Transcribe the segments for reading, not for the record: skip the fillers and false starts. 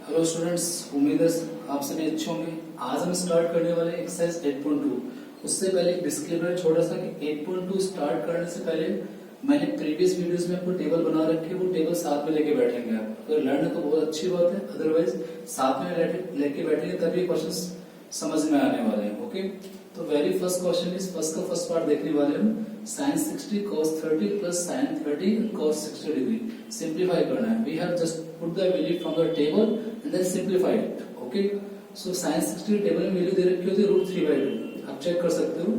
Hello students, उम्मीद है आप सभी अच्छे होंगे। आज हम स्टार्ट करने वाले एक्सरसाइज 8.2। उससे पहले एक डिस्क्लेमर छोटा सा कि 8.2 स्टार्ट करने से पहले मैंने प्रीवियस वीडियोस में आपको टेबल बना रखे, वो टेबल साथ में लेके बैठेंगे आप। अगर लर्न तो बहुत अच्छी बात है, अदरवाइज साथ में लेके बैठेंगे तभी क्वेश्चंस समझ में आने वाले हैं। ओके, तो very first question is first part देखने वाले हम। sin 60 cos 30 plus sin 30 and cos 60 degree simplify करना है। We have just put the value from the table and then simplified it. Okay, so sin 60 table में value दे रखी होती है √3/2। आप चेक कर सकते हो।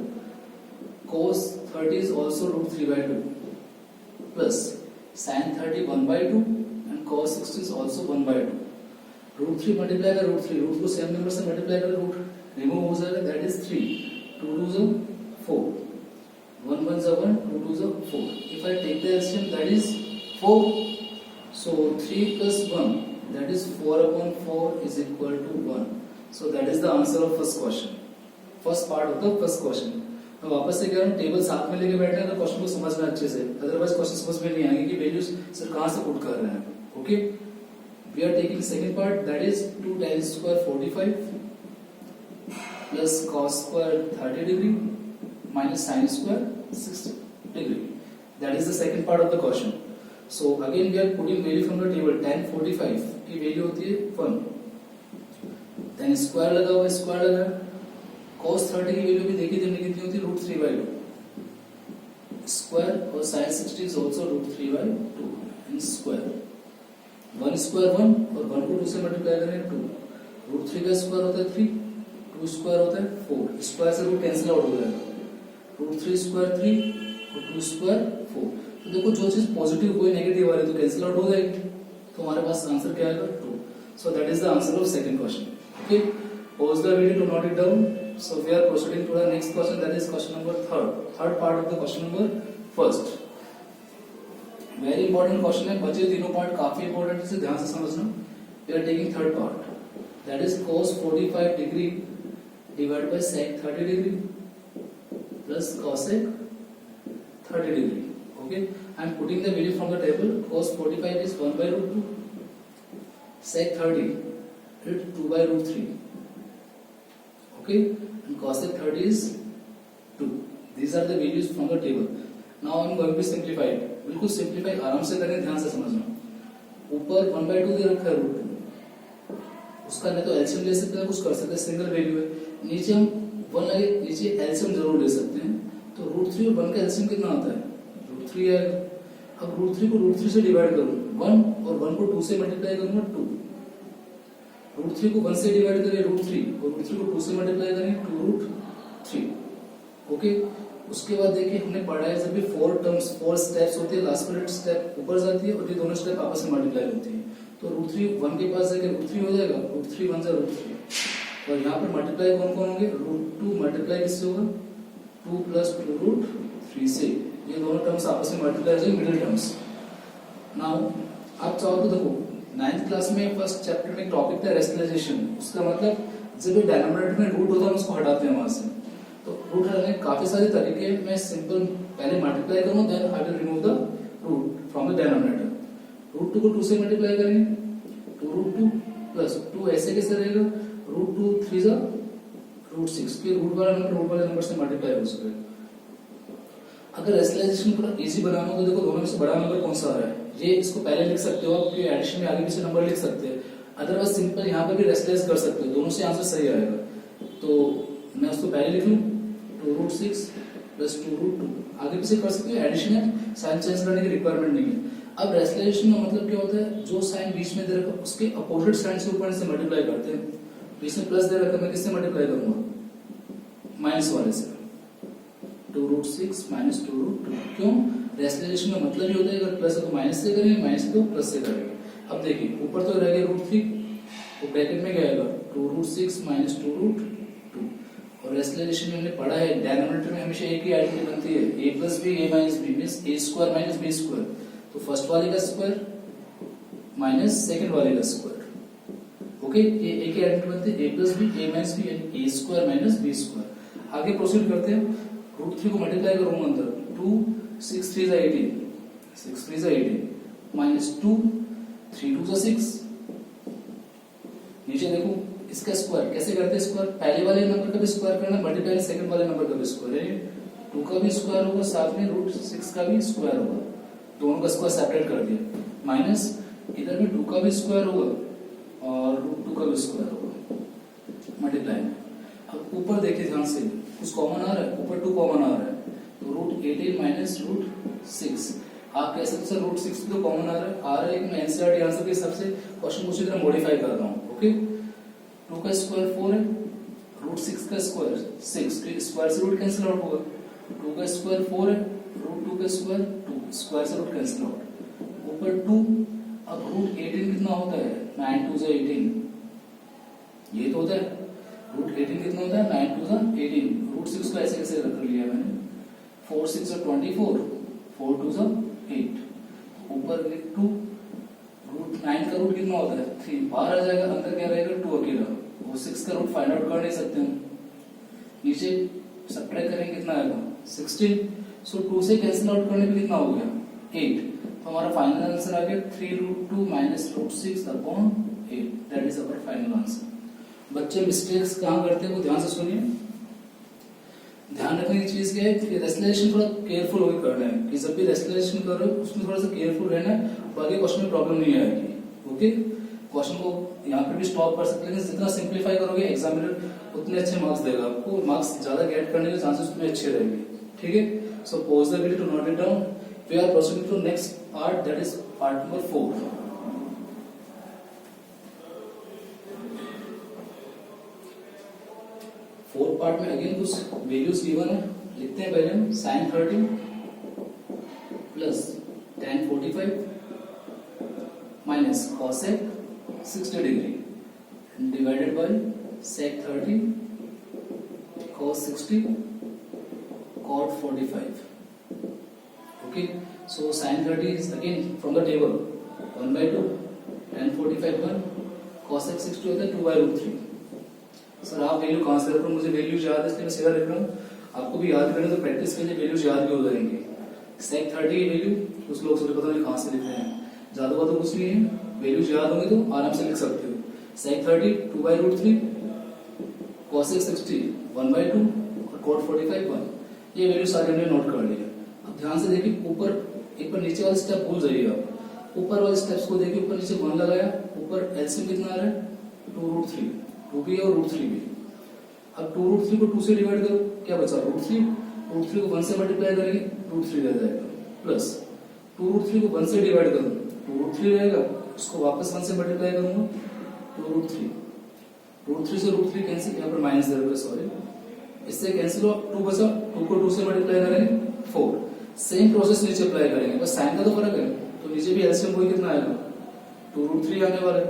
cos 30 is also √3/2 plus sin 30 1/2 and cos 60 is also 1/2। √3 multiply कर √3, रूट को सेम नंबर से मल्टीप्लाई कर रूट रिमूव हो जाएगा, that is 3, 2 2 is 4, 1 1 is 1, 2 2 is 4। if I take the LCM, that is 4, so 3 plus 1, that is 4/4 is equal to 1। so that is the answer of first question, first part of the first question। मैं वापस से कह रहा हूँ, table साथ में लेके बैठे हैं तो क्वेश्चन को समझना अच्छे से, अदरवाइज क्वेश्चन समझ में नहीं आएंगे कि वैल्यूज सर कहाँ से पुट कर रहे हैं। Okay, we are taking second part, that is 2 tan square 45 plus cos square 30 degree minus sin square 60 degree। That is the second part of the question। So again we are putting value from the table। tan 45 की value होती है 1, then square लगा हुआ, square लगा। cos 30 की value भी देखिए हमने कितनी होती है √3/2 स्क्वायर, और sin 60 is also √3/2 and square. 1 square 1 और 1 को 2 से मल्टीप्लाई करें 2, √3 का स्क्वायर होता है 3, 2 स्क्वायर होता है 4, स्क्वायर से रूट कैंसिल आउट हो जाएगा, √3 स्क्वायर 3 और 2 स्क्वायर 4। तो देखो जो चीज पॉजिटिव कोई नेगेटिव आ रही है तो कैंसिल आउट हो जाएगी, तो हमारे पास आंसर क्या आएगा 2। So that is the answer of second question. Okay, pause the video to note it down. So we are proceeding to the next question, that is question number third part of the question number first. Very important question है, बचे तीनों part काफी important है, ध्यान से समझना। We are taking third part, that is cos 45 degree divided by sec 30 degree plus cosec 30 degree। okay, I am putting the value from the table। cos 45 is 1/√2, sec 30 is 2/√3, okay, and cosec 30 is 2। these are the values from the table। now I am going to simplify it। बिल्कुल simplify आराम से करें, ध्यान से समझना। ऊपर 1/2 दे रखा है √2, उसका नहीं तो एलसीएम ले सकते हैं, कुछ कर सकते हैं, सिंगल वैल्यू है। नीचे हम 1 लगे, नीचे एलसीएम जरूर ले सकते हैं, तो √3 और 1 का एलसीएम कितना आता है √3 आएगा। अब √3 को √3 से डिवाइड करूं 1, और 1 को 2 से मल्टीप्लाई करूंगा 2, √3 को 1 से डिवाइड करें √3 और √3 को 2 से मल्टीप्लाई करें 2√3। ओके, उसके बाद देखिए हमने पढ़ा है जब भी 4 स्टेप्स होते हैं, लास्ट वाली स्टेप ऊपर जाती है और ये दोनों स्टेप आपस में मल्टीप्लाई होती है, तो √3 1 के पास जाके √3 हो जाएगा, √3 1 जा √3, और यहाँ पर मल्टीप्लाई कौन कौन होंगे, √2 मल्टीप्लाई किससे होगा 2 + 2√3 से, ये दोनों टर्म्स आपस में मल्टीप्लाई हो जाएंगे, मिडिल टर्म्स। नाउ आप चाहो तो देखो 9th क्लास में फर्स्ट चैप्टर में टॉपिक था रेशनलाइजेशन। उसका मतलब जब भी डिनोमिनेटर में रूट होता है हम उसको हटाते हैं वहां से, तो रूट हटाने के काफी सारे तरीके। मैं सिंपल पहले मल्टीप्लाई करूँ, then I will remove the root from the denominator. √2 को 2 से मल्टीप्लाई करेंगे 2√2 प्लस 2 ऐसे कैसे रहेगा, √2 3 जा √6, फिर रूट वाला नंबर से मल्टीप्लाई हो सके। अगर रेशनलाइजेशन पूरा इजी बनाना हो तो देखो दोनों में से बड़ा नंबर कौन सा आ रहा है, ये इसको पहले लिख सकते हो आप, क्योंकि एडिशन में आगे पीछे नंबर लिख सकते हैं, अदरवाइज सिंपल यहाँ पर भी रेशनलाइज कर सकते हो, दोनों से आंसर सही आएगा। तो मैं उसको पहले लिख लूँ 2√6 प्लस 2√2, आगे पीछे कर सकते हो, एडिशन है, साइन चेंज करने की रिक्वायरमेंट नहीं है। अब रेशनलाइजेशन का मतलब क्या होता है, जो साइन बीच में दे रखा है उसके अपोजिट साइन से ऊपर से मल्टीप्लाई करते हैं। बीच में प्लस दे रखा है, मैं किससे मल्टीप्लाई करूंगा, माइनस वाले से, 2√6 माइनस 2√2। क्यों, रेशनलाइजेशन का मतलब ही होता है अगर प्लस है तो माइनस से करेंगे, माइनस है तो प्लस से करेंगे। अब देखिए ऊपर तो रह गया √3, तो ब्रैकेट में क्या आएगा 2√6 माइनस 2√2, और रेशनलाइजेशन में हमने पढ़ा है डिनोमिनेटर में हमेशा एक ही आइडेंटिटी बनती है, a + b a - b means a² - b², तो फर्स्ट वाले का स्क्वायर माइनस सेकंड वाले का स्क्वायर। ओके, ये एक ही आइडेंटिटी बनती है, a + b a - b यानी a² - b²। आगे प्रोसीड करते हैं, √3 को मल्टीप्लाई करूंगा अंदर 2 6 3 जा 18, 6 3 जा 18 माइनस 2 3 2 जा 6 नीचे देखो इसका स्क्वायर कैसे करते हैं, स्क्वायर पहले वाले नंबर का भी स्क्वायर करना, मल्टीप्लाई सेकंड वाले नंबर का भी स्क्वायर है, 2 का भी स्क्वायर होगा, साथ में √6 का भी स्क्वायर होगा, दोनों का स्क्वायर सेपरेट कर दिया, माइनस इधर भी 2 का भी स्क्वायर होगा और √2 का भी स्क्वायर होगा, मल्टीप्लाई में। अब ऊपर देखिए ध्यान से, कुछ कॉमन आ रहा है, ऊपर 2 कॉमन आ रहा है, तो √18 माइनस √6, आप कह सकते हैं √6 भी तो कॉमन आ रहा है, लेकिन मैं एनसीईआरटी आंसर के हिसाब से क्वेश्चन को उसी तरह मॉडिफाई कर रहा हूँ। ओके, 2 का स्क्वायर 4 है, √6 का स्क्वायर 6, स्क्वायर से रूट कैंसिल आउट होगा, 2 का स्क्वायर 4 है, √2 का स्क्वायर 2, स्क्वायर से रूट कैंसिल आउट, ऊपर 2, अब √18 कितना होता है, 9 2 जा 18, ये तो होता है, √18 कितना होता है, 9 2 जा 18, √6 को ऐसे कैसे रख लिया मैंने, 4 6 जा 24, 4 2 जा 8, ऊपर 2, √9 का रूट कितना होता है, 3, बाहर आ जाएगा, अंदर क्या रहेगा 2 अकेला, वो 6 का रूट फाइंड आउट कर नहीं सकते हम, नीचे सब्ट्रैक्ट करेंगे कितना आएगा 16, सो 2 से कैंसिल आउट करने पे कितना हो गया 8, तो हमारा फाइनल आंसर आ गया 3√2 minus √6 upon 8, that is our final answer. बच्चे मिस्टेक्स कहाँ करते हैं वो ध्यान से सुनिए, ध्यान रखने की चीज क्या है कि रेसलेशन थोड़ा केयरफुल होकर करना है, कि जब भी रेसलेशन कर रहे हो उसमें थोड़ा सा केयरफुल रहना है, तो आगे क्वेश्चन में प्रॉब्लम नहीं आएगी। ओके, क्वेश्चन को यहाँ पे भी स्टॉप कर सकते हैं, लेकिन जितना सिंप्लीफाई करोगे एग्जामिनर उतने अच्छे मार्क्स देगा आपको, मार्क्स ज्यादा गेट करने के चांसेस उतने अच्छे रहेंगे। ठीक है, so pause the video to note it down, we are proceeding to next part, that is part number 4। Fourth part में अगेन कुछ वैल्यूज गिवन है, लिखते हैं पहले हम sin 30 plus tan 45 minus cosec 60 degree divided by sec 30 cos 60 cot 45। Okay, so sin 30 is again from the table 1/2, tan 45 1, cosec 60 होता है 2/√3। Sir आप वैल्यू कहां से रख रहे हो, मुझे वैल्यूज याद है इसलिए मैं सीधा लिख रहा हूँ, आपको भी याद करना तो प्रैक्टिस के लिए वैल्यूज याद भी हो जाएंगे। sec 30 की वैल्यू कुछ लोग सोचे पता नहीं कहां से लिख रहे हैं, ज्यादा बात तो कुछ नहीं है, वैल्यूज याद होंगे तो आराम से लिख सकते हो। sec 30 2/√3, cosec 60 1/2 और cot 45 1, ये वैल्यू सारे हमने नोट कर लिया। अब ध्यान से देखिए, ऊपर एक बार नीचे वाले स्टेप भूल जाइए आप, ऊपर वाले स्टेप्स को देखिए, ऊपर नीचे 1 लगाया, ऊपर एलसीएम कितना आ रहा है 2√3, 2 भी और √3 भी। अब 2√3 को 2 से डिवाइड करो, क्या बचा √3, √3 को 1 से मल्टीप्लाई करेंगे √3 रह जाएगा, प्लस 2√3 को 1 से डिवाइड करो 2√3 रहेगा, उसको वापस 1 से मल्टीप्लाई करूंगा 2√3, √3 से √3 कैंसिल, यहाँ पर माइनस दे रखा, सॉरी, इससे कैंसिल हो, 2 बचा, 2 को 2 से मल्टीप्लाई करेंगे 4, सेम प्रोसेस नीचे अप्लाई करेंगे, बस साइन का तो फर्क है, तो नीचे भी एलसीएम वही कितना आएगा 2√3 आने वाला है,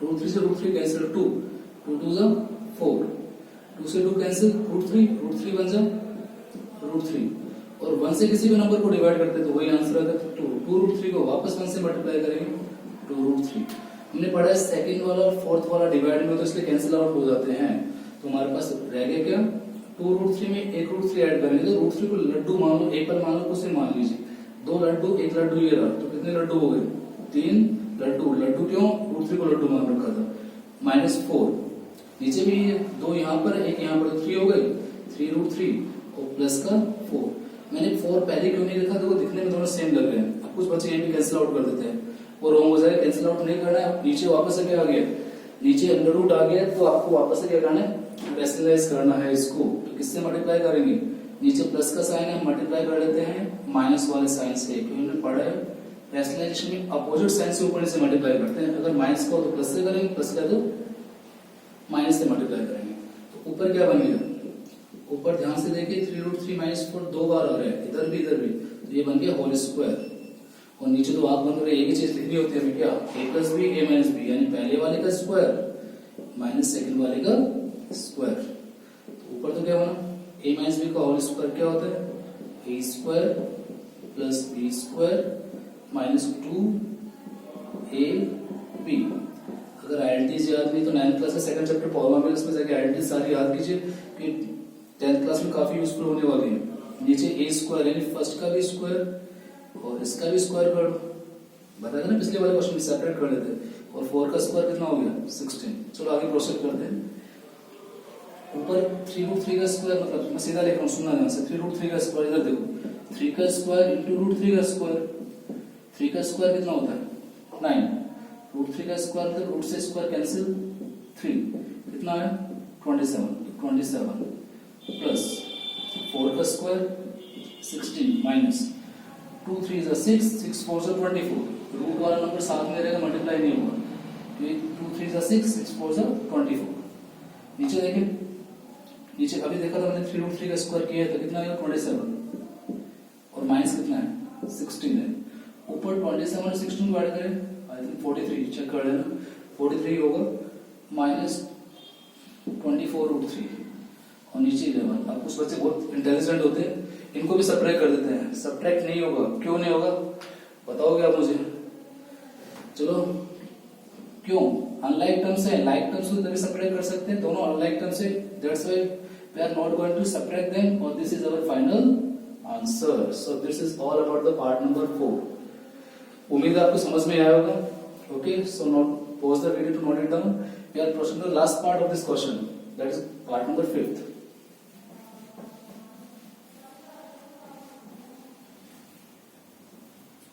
√3 से √3 कैंसिल, 2 2 2 जा 4, 2 से 2 कैंसिल, √3 बन जा √3, और 1 से किसी भी नंबर को डिवाइड करते तो वही आंसर आता है 2, 2√3 को वापस 1 से मल्टीप्लाई करेंगे 2√3। हमने पढ़ा है सेकंड वाला और फोर्थ वाला डिवाइड में तो इसलिए कैंसिल आउट हो जाते हैं, तो हमारे पास रह गया क्या 2√3 में एक √3 ऐड करेंगे, तो √3 को लड्डू मान लो, एप्पल मान लो, कुछ मान लीजिए, 2 लड्डू, 1 लड्डू ये रहा, तो कितने लड्डू हो गए 3 लड्डू, लड्डू क्यों, √3 को लड्डू मान रखा था, -4, नीचे भी 2 यहाँ पर, 1 यहाँ पर, 3 हो गए, 3√3 और प्लस का 4। मैंने 4 पहले क्यों नहीं लिखा, तो वो दिखने में थोड़ा सेम लग रहे हैं, अब कुछ बच्चे ये भी कैंसिल आउट कर देते हैं, वो रॉन्ग हो जाएगा, कैंसिल आउट नहीं करना है, नीचे वापस से क्या आ गया, नीचे अंडर रूट आ गया, तो आपको वापस से क्या करना है, रैशनलाइज करना है इसको, तो किससे मल्टीप्लाई करेंगे, नीचे प्लस का साइन है, मल्टीप्लाई कर लेते हैं माइनस वाले साइन से, क्योंकि हमने पढ़ा है रैशनलाइजेशन में अपोजिट साइन से ऊपर से मल्टीप्लाई करते हैं, अगर माइनस का हो तो प्लस से करेंगे, प्लस का तो माइनस से मल्टीप्लाई करेंगे, तो ऊपर क्या बन गया, ऊपर ध्यान से देखिए 3√3 -4 2 बार आ रहा है, इधर भी तो ये बन गया होल स्क्वायर, और नीचे तो आप बन रहे, एक ही चीज लिखनी होती है हमें, क्या a + b a - b, यानी पहले वाले का स्क्वायर माइनस सेकंड वाले का स्क्वायर, तो ऊपर तो क्या बना a - b का होल स्क्वायर क्या होता है, a² + b² - 2ab। अगर आइडेंटिटीज याद नहीं तो 9th क्लास का सेकंड चैप्टर पॉलिनोमियल्स में जाके आइडेंटिटीज सारी याद कीजिए, कि 10th क्लास में काफी यूजफुल होने वाली है। नीचे a² यानी फर्स्ट का भी स्क्वायर और इसका भी स्क्वायर कर, बताया ना पिछले वाले क्वेश्चन में सेपरेट कर लेते, और 4 का स्क्वायर कितना हो गया 16। चलो आगे प्रोसीड करते हैं। ऊपर 3√3 का स्क्वायर, मतलब मैं सीधा लिख रहा हूँ, सुनना ध्यान से। 3√3 का स्क्वायर, इधर देखो, 3 का स्क्वायर इंटू √3 का स्क्वायर। 3 का स्क्वायर कितना होता है 9, √3 का स्क्वायर मतलब रूट से स्क्वायर कैंसिल, 3 कितना है 27 प्लस 4 का स्क्वायर 16 माइनस 2 3 6 6 4 24। रूट वाला नंबर साथ में रहेगा, मल्टीप्लाई नहीं होगा, तो 2 3 6 6 4 24। नीचे देखिए, नीचे अभी देखा था मैंने 3√3 का स्क्वायर किया था, कितना आएगा 27 और माइनस कितना है 16 है। ऊपर 27 और 16 को ऐड करें, आई थिंक 43, चेक कर लेना, 43 होगा माइनस 24√3 और नीचे 11। अब कुछ बच्चे बहुत इंटेलिजेंट होते हैं, इनको भी सब्ट्रैक्ट कर देते हैं। सब्ट्रैक्ट नहीं होगा, क्यों नहीं होगा बताओगे आप मुझे? चलो क्यों? अनलाइक टर्म्स है, लाइक टर्म्स को तभी सब्ट्रैक्ट कर सकते हैं, दोनों अनलाइक टर्म्स है, that's why we are not going to subtract them, और this is our final answer. So this is all about the part number 4। उम्मीद है आपको समझ में आया होगा। Okay, so note pause the video to note it down. We are proceeding to the last part of this question, that is part number 5th।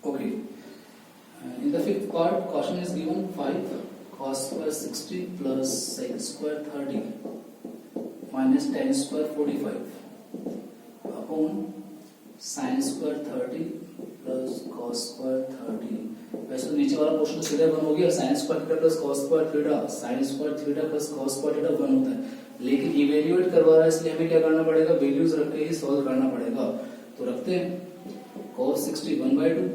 Okay, in the 5th part, question is given 5 cos square 60 plus sec square 30 minus tan square 45 upon sin square 30 plus cos square 30। वैसे तो नीचे वाला portion सीधा 1 हो गया, sin square theta plus cos square theta, sin square theta plus cos square theta 1 होता है, लेकिन इवेल्युएट करवा रहा है इसलिए हमें क्या करना पड़ेगा, वैल्यूज रख के ही सॉल्व करना पड़ेगा। तो रखते हैं cos 60 1/2,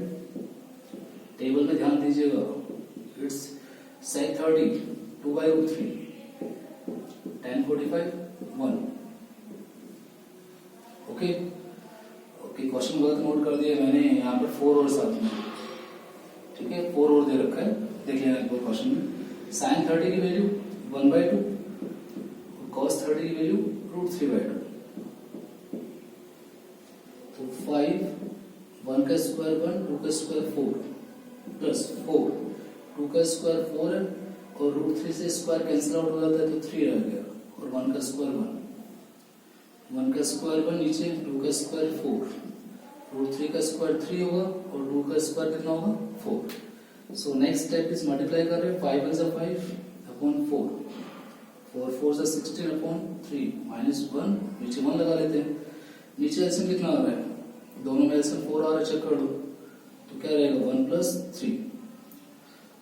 टेबल में ध्यान दीजिएगा, it's sec 30 2/√3, tan 45 1। Okay okay, question गलत नोट कर दिया मैंने, यहाँ पर 4 और साथ में, ठीक है 4 और दे रखा है, देख लेना एक बार क्वेश्चन में। sin 30 की वैल्यू 1/2, cos 30 की वैल्यू √3/2। तो 5, 1 का स्क्वायर 1, 2 का स्क्वायर 4 प्लस 4, 2 का स्क्वायर 4 है और √3 से स्क्वायर कैंसिल आउट हो जाता है तो 3 रह गया, और 1 का स्क्वायर 1 का स्क्वायर 1 नीचे, 2 का स्क्वायर 4, √3 का स्क्वायर 3 होगा और 2 का स्क्वायर कितना होगा 4। So next step is multiply कर रहे हैं, 5 1 5 अपॉन 4, 4 4 16 अपॉन 3 माइनस 1, नीचे 1 लगा लेते हैं। नीचे एलसीएम कितना आ रहा है, दोनों में एलसीएम 4 आ रहा है, चेक कर दो, तो क्या रहेगा 1 + 3।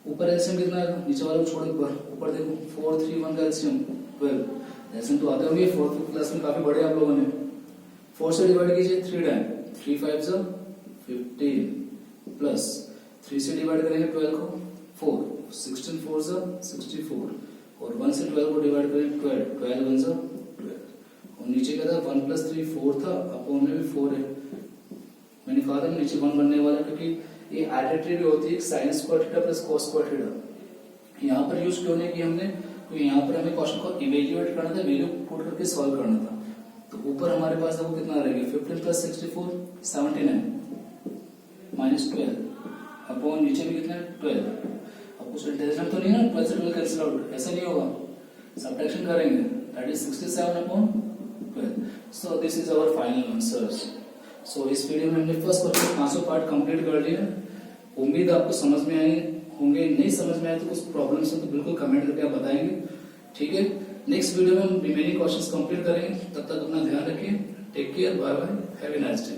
ऊपर एलसीएम कितना है, नीचे वाला को छोड़ो एक बार, ऊपर देखो 4 3 1 का एलसीएम 12। एलसीएम तो आते होंगे, 4th क्लास में काफी बड़े आप लोगों ने। 4 से डिवाइड कीजिए 3 टाइम, 3 5 15 प्लस 3 से डिवाइड करेंगे 12 को 4, 16 4 64 और 1 से 12 को डिवाइड करेंगे 12, 12 1 12 और नीचे क्या था 1 + 3 4 था, अपॉन में भी 4 है। मैंने कहा था नीचे 1 बनने वाला, क्योंकि ये आर्बिट्रेरी होती है sin square theta plus cos square theta. यहाँ पर यूज क्यों नहीं किया हमने, क्योंकि यहाँ पर हमें क्वेश्चन को इवेल्युएट करना था, वैल्यू पुट करके सॉल्व करना था। तो ऊपर हमारे पास वो कितना रहेगा 15 + 64 79 माइनस 12 अपॉन नीचे भी कितना है 12। अब कुछ इंटेलिजेंट तो नहीं है ना, 12 से 12 कैंसिल आउट, ऐसा नहीं होगा, सब्ट्रैक्शन करेंगे, that is 67 upon 12। So this is our final answers. So इस वीडियो में हमने फर्स्ट क्वेश्चन 500 पार्ट कंप्लीट कर लिया। उम्मीद आपको समझ में आए होंगे, नहीं समझ में आए तो कुछ प्रॉब्लम्स है तो बिल्कुल कमेंट करके आप बताएंगे, ठीक है। नेक्स्ट वीडियो में हम रिमेनिंग क्वेश्चंस कंप्लीट करेंगे, तब तक अपना ध्यान रखिए, take care, bye bye, have a nice day.